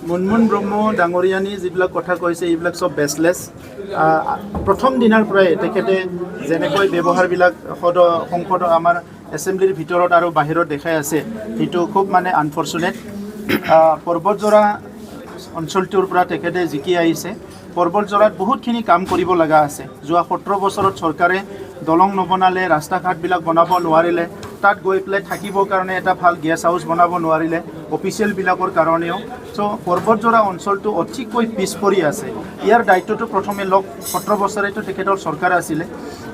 মুনমুন ব্ৰহ্ম ডাঙৰীয়ানী যিবিলাক কথা কৈছে এইবিলাক সব বেচলেছ। প্ৰথম দিনাৰ পৰাই তেখেতে যেনেকৈ ব্যৱহাৰবিলাক সংসদ আমাৰ এছেম্বলিৰ ভিতৰত আৰু বাহিৰত দেখাই আছে সেইটো খুব মানে আনফৰ্চুনেট। পৰ্বতজোৰা অঞ্চলটোৰ পৰা তেখেতে জিকি আহিছে। পৰ্বতজোৰাত বহুতখিনি কাম কৰিব লগা আছে। যোৱা 17 বছৰত চৰকাৰে দলং নবনালে, ৰাস্তা ঘাটবিলাক বনাব নোৱাৰিলে, তাত গৈ পেলাই থাকিবৰ কাৰণে এটা ভাল গেষ্ট হাউচ বনাব নোৱাৰিলে অফিচিয়েলবিলাকৰ কাৰণেও। চ' পৰ্বতজোৰা অঞ্চলটো অতিকৈ পিছ পৰি আছে। ইয়াৰ দায়িত্বটো প্ৰথমে 17 বছৰেতো তেখেতৰ চৰকাৰ আছিলে।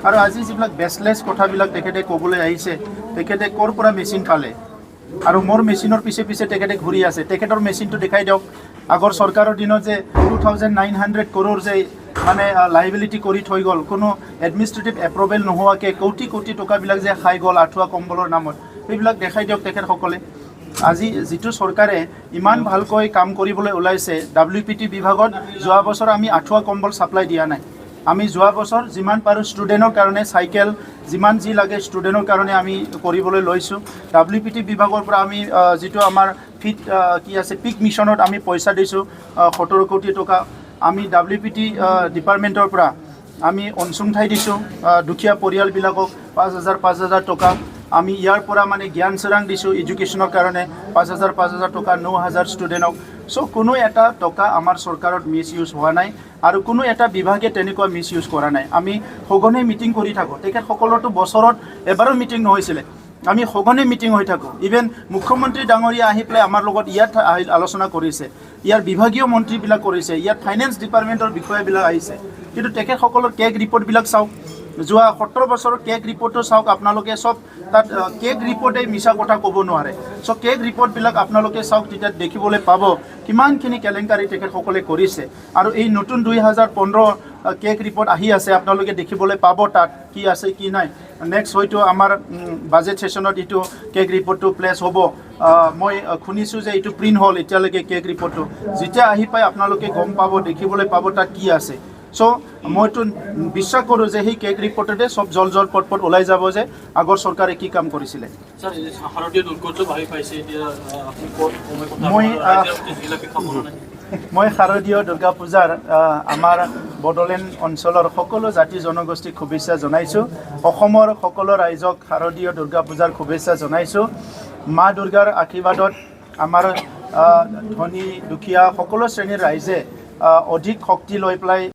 আৰু আজি যিবিলাক বেচলেছ কথাবিলাক তেখেতে ক'বলৈ আহিছে, তেখেতে ক'ৰ পৰা মেচিন পালে আৰু মোৰ মেচিনৰ পিছে পিছে তেখেতে ঘূৰি আছে। তেখেতৰ মেচিনটো দেখাই দিয়ক। আগৰ চৰকাৰৰ দিনত যে 2900 crore যে মানে লাইবিলিটি কৰি থৈ গ'ল, কোনো এডমিনিষ্ট্ৰেটিভ এপ্ৰুভেল নোহোৱাকৈ কোটি কোটি টকাবিলাক যে খাই গ'ল আঁঠুৱা কম্বলৰ নামত, সেইবিলাক দেখাই দিয়ক তেখেতসকলে। আজি যিটো চৰকাৰে ইমান ভালকৈ কাম কৰিবলৈ ওলাইছে, WPT বিভাগত যোৱা বছৰ আমি আঁঠুৱা কম্বল ছাপ্লাই দিয়া নাই। আমি যোৱা বছৰ যিমান পাৰোঁ ষ্টুডেণ্টৰ কাৰণে চাইকেল যিমান যি লাগে ষ্টুডেণ্টৰ কাৰণে আমি কৰিবলৈ লৈছোঁ। WPT বিভাগৰ পৰা আমি যিটো আমাৰ পিক মিছনত আমি পইচা দিছোঁ 17 কোটি টকা। আমি WPT ডিপাৰ্টমেণ্টৰ পৰা আমি অনসুংঠাই দিছোঁ দুখীয়া পৰিয়ালবিলাকক 5,000 টকা। আমি ইয়াৰ পৰা মানে জ্ঞান চৰাং দিছোঁ এডুকেশ্যনৰ কাৰণে 5,000 টকা 9,000 ষ্টুডেণ্টক। চ' কোনো এটা টকা আমাৰ চৰকাৰত মিছ ইউজ হোৱা নাই আৰু কোনো এটা বিভাগে তেনেকুৱা মিছ ইউজ কৰা নাই। আমি সঘনে মিটিং কৰি থাকোঁ। তেখেতসকলৰতো বছৰত এবাৰো মিটিং নহৈছিলে, আমি সঘনে মিটিং হৈ থাকোঁ। ইভেন মুখ্যমন্ত্ৰী ডাঙৰীয়া আহি পেলাই আমাৰ লগত ইয়াত আলোচনা কৰিছে, ইয়াৰ বিভাগীয় মন্ত্ৰীবিলাক কৰিছে, ইয়াত ফাইনেন্স ডিপাৰ্টমেণ্টৰ বিষয়াবিলাক আহিছে। কিন্তু তেখেতসকলৰ কেগ ৰিপৰ্টবিলাক চাওক, যোৱা 17 বছৰৰ কেগ ৰিপৰ্টটো চাওক আপোনালোকে। চব তাত কেগ ৰিপৰ্টে মিছা কথা ক'ব নোৱাৰে। চ' কেগ ৰিপৰ্টবিলাক আপোনালোকে চাওক, তেতিয়া দেখিবলৈ পাব কিমানখিনি কেলেংকাৰী তেখেতসকলে কৰিছে। আৰু এই নতুন 2015 কেগ ৰিপৰ্ট আহি আছে, আপোনালোকে দেখিবলৈ পাব তাত কি আছে কি নাই। নেক্সট হয়তো আমাৰ বাজেট ছেশ্যনত এইটো কেগ ৰিপৰ্টটো প্লেচ হ'ব। মই শুনিছোঁ যে এইটো প্ৰিণ্ট হ'ল এতিয়ালৈকে কেগ ৰিপৰ্টটো। যেতিয়া আহি পাই আপোনালোকে গম পাব, দেখিবলৈ পাব তাত কি আছে। চ' মইতো বিশ্বাস কৰোঁ যে সেই কেগ ৰিপৰ্টতে চব জল পট ওলাই যাব যে আগৰ চৰকাৰে কি কাম কৰিছিলে। মই শাৰদীয় দুৰ্গা পূজাৰ আমাৰ বড়োলেণ্ড অঞ্চলৰ সকলো জাতি জনগোষ্ঠীক শুভেচ্ছা জনাইছোঁ। অসমৰ সকলো ৰাইজক শাৰদীয় দুৰ্গা পূজাৰ শুভেচ্ছা জনাইছোঁ। মা দুৰ্গাৰ আশীৰ্বাদত আমাৰ ধনী দুখীয়া সকলো শ্ৰেণীৰ ৰাইজে অধিক শক্তি লৈ পেলাই